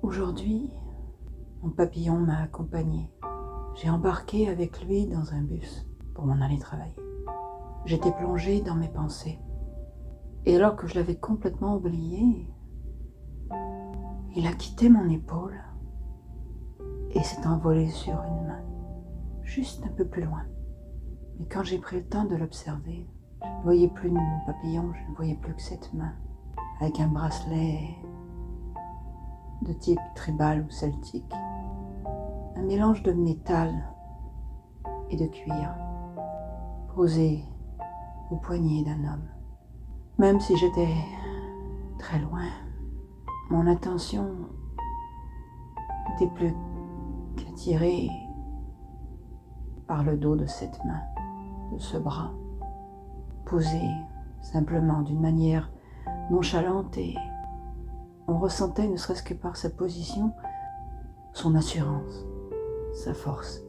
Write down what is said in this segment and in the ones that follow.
Aujourd'hui, mon papillon m'a accompagné. J'ai embarqué avec lui dans un bus pour m'en aller travailler. J'étais plongée dans mes pensées. Et alors que je l'avais complètement oublié, il a quitté mon épaule et s'est envolé sur une main, juste un peu plus loin. Mais quand j'ai pris le temps de l'observer, je ne voyais plus mon papillon, je ne voyais plus que cette main, avec un bracelet de type tribal ou celtique, un mélange de métal et de cuir, posé au poignet d'un homme. Même si j'étais très loin, mon attention n'était plus qu'attirée par le dos de cette main, de ce bras, posé simplement d'une manière nonchalante, et on ressentait, ne serait-ce que par sa position, son assurance, sa force.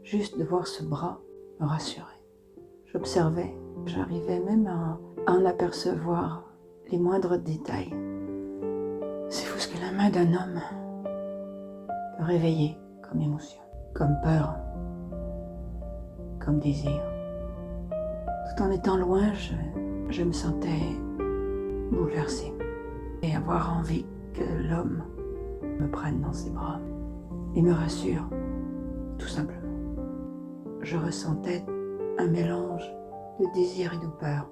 Juste de voir ce bras me rassurait. J'observais, j'arrivais même à en apercevoir les moindres détails. C'est fou ce que la main d'un homme peut réveiller comme émotion, comme peur, comme désir. Tout en étant loin, je me sentais bouleversée et avoir envie que l'homme me prenne dans ses bras et me rassure, tout simplement. Je ressentais un mélange de désir et de peur.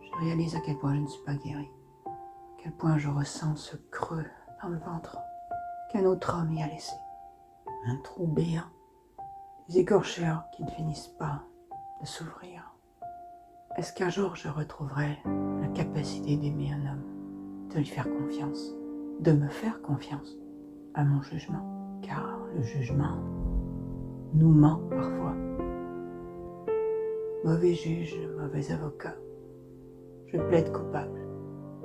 Je réalise à quel point je ne suis pas guérie, à quel point je ressens ce creux dans le ventre qu'un autre homme y a laissé, un trou béant, des écorchures qui ne finissent pas de s'ouvrir. Est-ce qu'un jour je retrouverai la capacité d'aimer un homme, de lui faire confiance, de me faire confiance à mon jugement, car le jugement nous ment parfois. Mauvais juge, mauvais avocat, je plaide coupable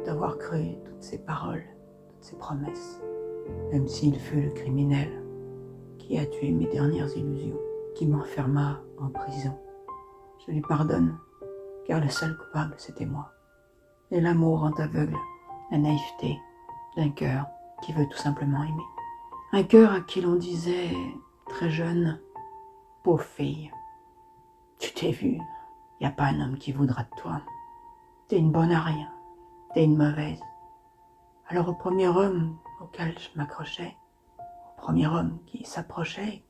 d'avoir cru toutes ces paroles, toutes ces promesses, même s'il fut le criminel qui a tué mes dernières illusions, qui m'enferma en prison. Je lui pardonne, car le seul coupable, c'était moi. Et l'amour rend aveugle la naïveté d'un cœur qui veut tout simplement aimer. Un cœur à qui l'on disait, très jeune, « Pauvre fille, tu t'es vue, y a pas un homme qui voudra de toi. T'es une bonne à rien, t'es une mauvaise. » Alors au premier homme auquel je m'accrochais, au premier homme qui s'approchait,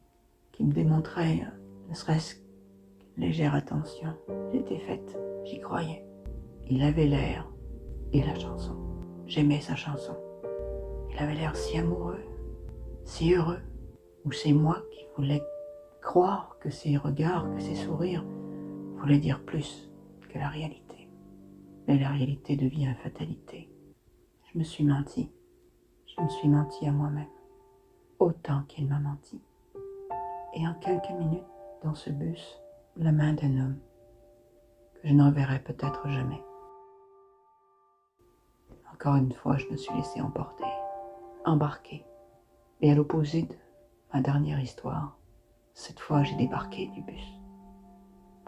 qui me démontrait ne serait-ce qu'une légère attention, j'étais faite, j'y croyais. Il avait l'air et la chanson. J'aimais sa chanson. Il avait l'air si amoureux, si heureux. Ou c'est moi qui voulais croire que ses regards, que ses sourires voulaient dire plus que la réalité. Mais la réalité devient fatalité. Je me suis menti. Je me suis menti à moi-même, autant qu'il m'a menti. Et en quelques minutes, dans ce bus, la main d'un homme que je n'en verrai peut-être jamais. Encore une fois, je me suis laissé emporter, embarquer. Et à l'opposé de ma dernière histoire, cette fois j'ai débarqué du bus,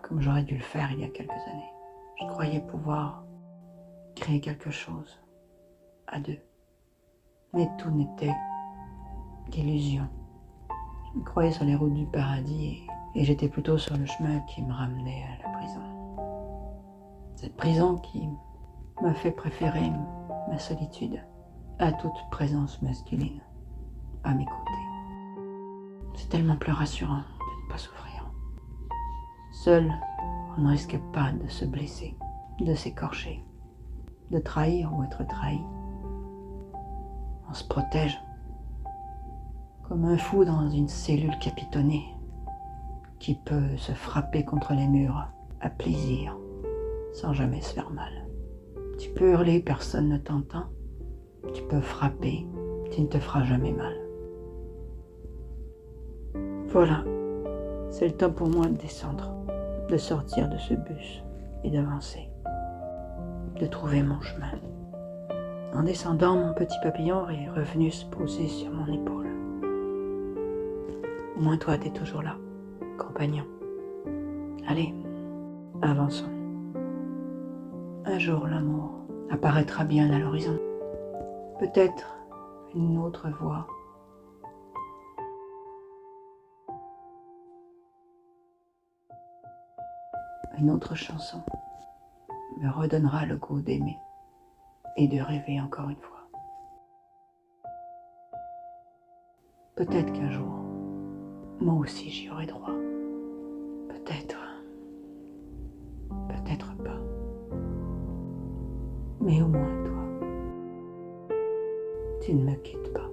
comme j'aurais dû le faire il y a quelques années. Je croyais pouvoir créer quelque chose à deux, mais tout n'était qu'illusion. Je me croyais sur les routes du paradis et j'étais plutôt sur le chemin qui me ramenait à la prison. Cette prison qui m'a fait préférer ma solitude à toute présence masculine à mes côtés. C'est tellement plus rassurant de ne pas souffrir. Seul, on ne risque pas de se blesser, de s'écorcher, de trahir ou être trahi. On se protège comme un fou dans une cellule capitonnée qui peut se frapper contre les murs à plaisir sans jamais se faire mal. Tu peux hurler, personne ne t'entend. Tu peux frapper, tu ne te feras jamais mal. Voilà, c'est le temps pour moi de descendre, de sortir de ce bus et d'avancer, de trouver mon chemin. En descendant, mon petit papillon est revenu se poser sur mon épaule. Au moins toi, t'es toujours là, compagnon. Allez, avançons. Un jour, l'amour apparaîtra bien à l'horizon. Peut-être une autre voix. Une autre chanson me redonnera le goût d'aimer et de rêver encore une fois. Peut-être qu'un jour, moi aussi j'y aurai droit. Peut-être, peut-être pas. Mais au moins toi, tu ne me quittes pas.